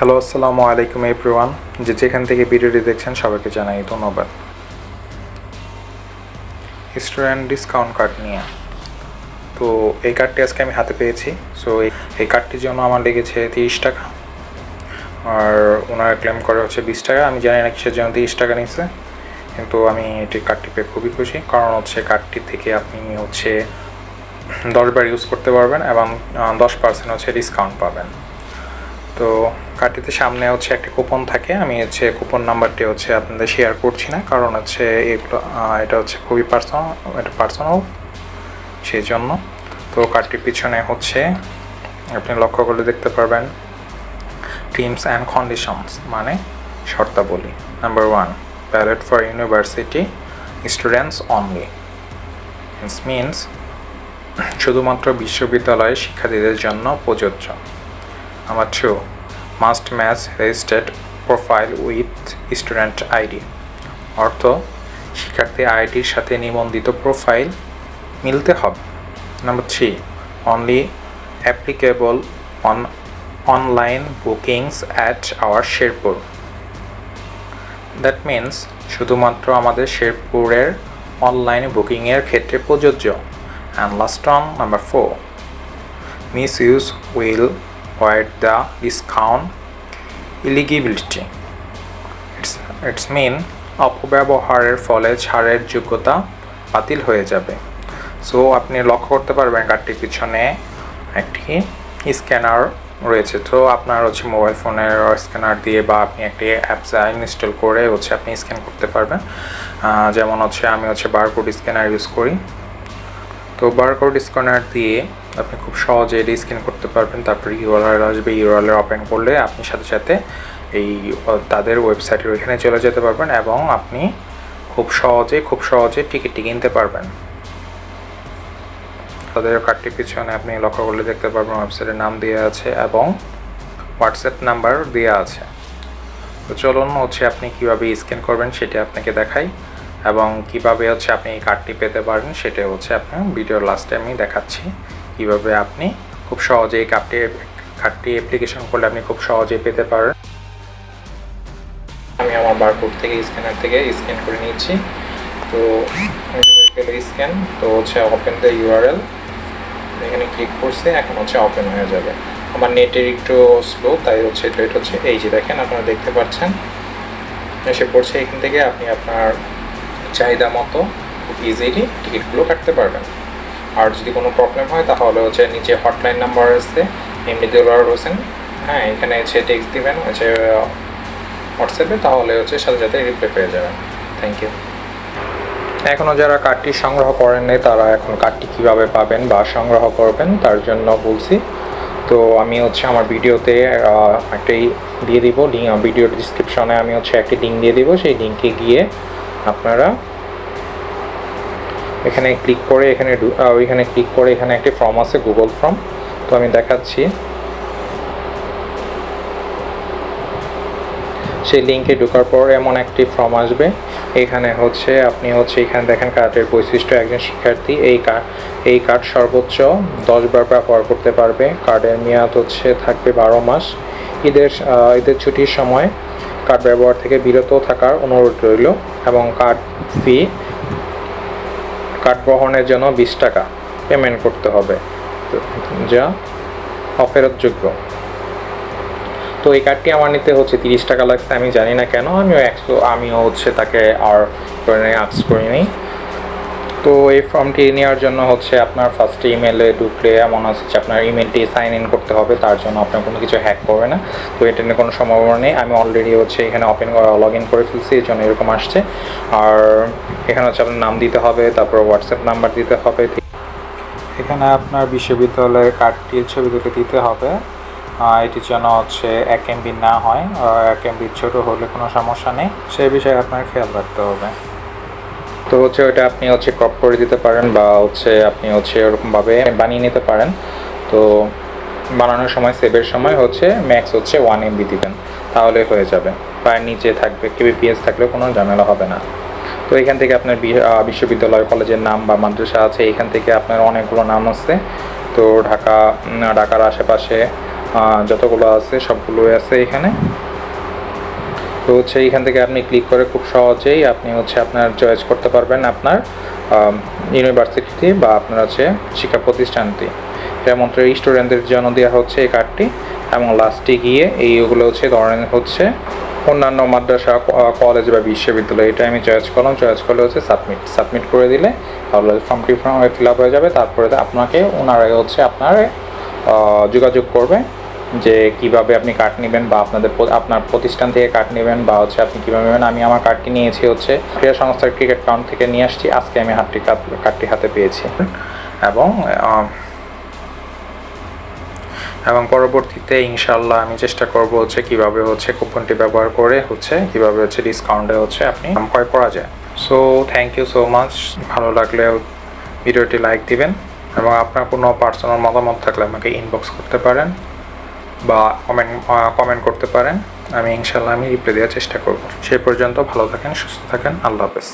Hello, আসসালামু আলাইকুম everyone. যেখান থেকে ভিডিওটি দেখছেন সবাইকে জানাই ধন্যবাদ। স্টুডেন্ট ডিসকাউন্ট কার্ড নিয়ে তো এই কার্ডটি আজকে আমি হাতে পেয়েছি। সো এই কার্ডটির জন্য আমার লেগেছে 30 টাকা, আর ওনারা ক্লেম করে হচ্ছে 20 টাকা। আমি জানি না কিসের জন্য 30 টাকা নিচ্ছে, কিন্তু আমি এটি কার্ডটি পেয়ে খুবই খুশি, কারণ হচ্ছে কার্ডটি থেকে আপনি হচ্ছে 10 বার ইউজ করতে পারবেন এবং 10% হচ্ছে ডিসকাউন্ট পাবেন। তো কার্ডটিতে সামনে হচ্ছে একটা কুপন থাকে। আমি হচ্ছে কুপন নাম্বারটি হচ্ছে আপনাদের শেয়ার করছি না, কারণ হচ্ছে এগুলো এটা হচ্ছে খুবই পার্সোনাল সেই জন্য। তো কার্ডটির পিছনে হচ্ছে আপনি লক্ষ্য করলে দেখতে পারবেন টার্মস অ্যান্ড কন্ডিশনস, মানে শর্তাবলী। Number 1, valid for university students only. It's means শুধুমাত্র বিশ্ববিদ্যালয়ের শিক্ষার্থীদের জন্য প্রযোজ্য। Number 2, must match registered profile with student ID, অর্থ শিক্ষার্থী আইডির সাথে নিবন্ধিত প্রোফাইল মিলতে হবে। Number 3, only applicable on online bookings at our Sherpur. That means শুধুমাত্র আমাদের শেরপুরের অনলাইন বুকিংয়ের ক্ষেত্রে প্রযোজ্য। And last one, number 4, misuse will void the discount eligibility. It's mean অপব্যবহারের ফলে ছাড়ের যোগ্যতা বাতিল হয়ে যাবে। সো আপনি লক্ষ্য করতে পারবেন কার্ডটির পিছনে একটি স্ক্যানার রয়েছে। তো আপনার হচ্ছে মোবাইল ফোনের স্ক্যানার দিয়ে বা আপনি একটি অ্যাপস ইনস্টল করে হচ্ছে আপনি স্ক্যান করতে পারবেন। যেমন হচ্ছে আমি হচ্ছে বারকোড স্ক্যানার ইউজ করি। তো বারকোড স্ক্যানার দিয়ে আপনি খুব সহজে এটি স্ক্যান করতে পারবেন। তারপর ইউআরএল আসবে, ইউআরএল ওপেন করলে আপনি সাথে সাথে এই তাদের ওয়েবসাইটের ওইখানে চলে যেতে পারবেন এবং আপনি খুব সহজে টিকিটটি কিনতে পারবেন। তাদের কার্ডটির পিছনে আপনি লক্ষ্য করলে দেখতে পারবেন ওয়েবসাইটের নাম দেওয়া আছে এবং হোয়াটসঅ্যাপ নাম্বার দেওয়া আছে। তো চলুন হচ্ছে আপনি কীভাবে স্ক্যান করবেন সেটা আপনাকে দেখাই, এবং কিভাবে হচ্ছে আপনি এই কার্ডটি পেতে পারেন সেটা হচ্ছে আপনার ভিডিওর লাস্টে আমি দেখাচ্ছি। কিভাবে আপনি খুব সহজে এই কার্ডটি অ্যাপ্লিকেশন করলে আপনি খুব সহজেই পেতে পারেন। আমি আমার বারকোড থেকে স্ক্যানার থেকে স্ক্যান করে নিয়েছি। তো স্ক্যান তো হচ্ছে ওপেন দ্য ইউআরএল, এখানে ক্লিক করছে, এখন হচ্ছে ওপেন হয়ে যাবে। আমার নেটের একটু স্লো, তাই হচ্ছে এটা হচ্ছে এই যে দেখেন আপনারা দেখতে পাচ্ছেন এসে পড়ছে। এখান থেকে আপনি আপনার চাহিদা মতো খুব ইজিলি টিকিটগুলো কাটতে পারবেন। আর যদি কোনো প্রবলেম হয় তাহলে হচ্ছে নিচে হটলাইন নাম্বার আছে, এমনি দেওয়ার হোসেন, হ্যাঁ এখানে হচ্ছে টেক্সট দিবেন হচ্ছে হোয়াটসঅ্যাপে, তাহলে হচ্ছে সাথে সাথে রিপ্লাই পেয়ে যাবেন। Thank you. এখনও যারা কার্ডটি সংগ্রহ করেননি তারা এখন কার্ডটি কীভাবে পাবেন বা সংগ্রহ করবেন তার জন্য বলছি। তো আমি হচ্ছে আমার ভিডিওতে একটি দিয়ে দিব লিঙ্ক, ভিডিওর ডিসক্রিপশনে আমি হচ্ছে একটি লিঙ্ক দিয়ে দিব। সেই লিঙ্কে গিয়ে আপনারা এখানে ক্লিক করে এখানে একটি ফর্ম আছে, গুগল ফর্ম। তো আমি দেখাচ্ছি, সেই লিঙ্কে ঢোকার পর এমন একটি ফর্ম আসবে। এখানে হচ্ছে আপনি হচ্ছে এখানে দেখেন কার্ডের বৈশিষ্ট্য, একজন শিক্ষার্থী এই কার্ড সর্বোচ্চ 10 বার ব্যবহার করতে পারবে। কার্ডের মেয়াদ হচ্ছে থাকবে 12 মাস। ঈদের ছুটির সময় কার্ড ব্যবহার থেকে বিরত থাকার অনুরোধ রইল এবং কার্ড গ্রহণের জন্য 20 টাকা পেমেন্ট করতে হবে, যা অফেরতযোগ্য। তো এই কার্ডটি আমার নিতে হচ্ছে 30 টাকা লাগছে। আমি জানি না কেন, আমিও হচ্ছে তাকে আর আক্স করিনি। তো এই ফর্মটি নেওয়ার জন্য হচ্ছে আপনার ফার্স্টে ইমেলে ঢুকলে এমন আছে যে আপনার ইমেলটি সাইন ইন করতে হবে, তার জন্য আপনার কোনো কিছু হ্যাক করবে না। তো এটা নিয়ে কোনো সম্ভাবনা নেই। আমি অলরেডি হচ্ছে এখানে লগ ইন করে ফেলছি, এই জন্য এরকম আসছে। আর এখানে হচ্ছে আপনার নাম দিতে হবে, তারপর হোয়াটসঅ্যাপ নাম্বার দিতে হবে। এখানে আপনার বিশ্ববিদ্যালয়ের কার্ডটির ছবি দুটো দিতে হবে। এটির জন্য হচ্ছে 1 MB না হয়, 1 MB ছোটো হলে কোনো সমস্যা নেই, সেই বিষয়ে আপনার খেয়াল রাখতে হবে। তো হচ্ছে ওইটা আপনি হচ্ছে ক্রপ করে দিতে পারেন বা হচ্ছে আপনি হচ্ছে ওরকমভাবে বানিয়ে নিতে পারেন। তো বানানোর সময় সেভের সময় হচ্ছে ম্যাক্স হচ্ছে 1 MB দিবেন, তাহলে হয়ে যাবে। পায়ের নিচে থাকবে, KBPS থাকলে কোনো ঝামেলা হবে না। তো এখান থেকে আপনার বিশ্ববিদ্যালয় কলেজের নাম বা মাদ্রাসা আছে, এখান থেকে আপনার অনেকগুলো নাম আছে। তো ঢাকার আশেপাশে যতগুলো আছে সবগুলোই আছে এখানে। তো হচ্ছে এখান থেকে আপনি ক্লিক করে খুব সহজেই আপনি হচ্ছে আপনার চয়েস করতে পারবেন আপনার ইউনিভার্সিটি বা আপনার হচ্ছে শিক্ষা প্রতিষ্ঠানটি। এটা মাত্র স্টুডেন্টদের জন্য দেওয়া হচ্ছে এই কার্ডটি, এবং লাস্টে গিয়ে এইগুলো হচ্ছে ধরেন হচ্ছে অন্যান্য মাদ্রাসা, কলেজ বা বিশ্ববিদ্যালয়, এটা আমি চয়েস করলাম। চয়েস করলে হচ্ছে সাবমিট করে দিলে তাহলে ফর্মটি ফিল আপ হয়ে যাবে। তারপরে আপনাকে ওনারাই হচ্ছে আপনার যোগাযোগ করবে যে কিভাবে আপনি কার্ড নেবেন বা আপনার প্রতিষ্ঠান থেকে কার্ড নেবেন বা হচ্ছে আপনি কীভাবে নেবেন। আমি আমার কার্ডটি নিয়েছি হচ্ছে ক্রীড়া সংস্থার ক্রিকেট গ্রাউন্ড থেকে নিয়ে আসছি। আজকে আমি কার্ডটি হাতে পেয়েছি, এবং পরবর্তীতে ইনশাল্লাহ আমি চেষ্টা করব হচ্ছে কিভাবে হচ্ছে কুপনটি ব্যবহার করে হচ্ছে কিভাবে হচ্ছে ডিসকাউন্টে হচ্ছে আপনি ক্রয় করা যায়। So thank you so much. ভালো লাগলে ভিডিওটি লাইক দিবেন, এবং আপনার কোনো পার্সোনাল মতামত থাকলে আমাকে ইনবক্স করতে পারেন বা কমেন্ট করতে পারেন। আমি ইনশাল্লাহ রিপ্লাই দেওয়ার চেষ্টা করব। সেই পর্যন্ত ভালো থাকেন, সুস্থ থাকেন। আল্লাহ হাফেজ।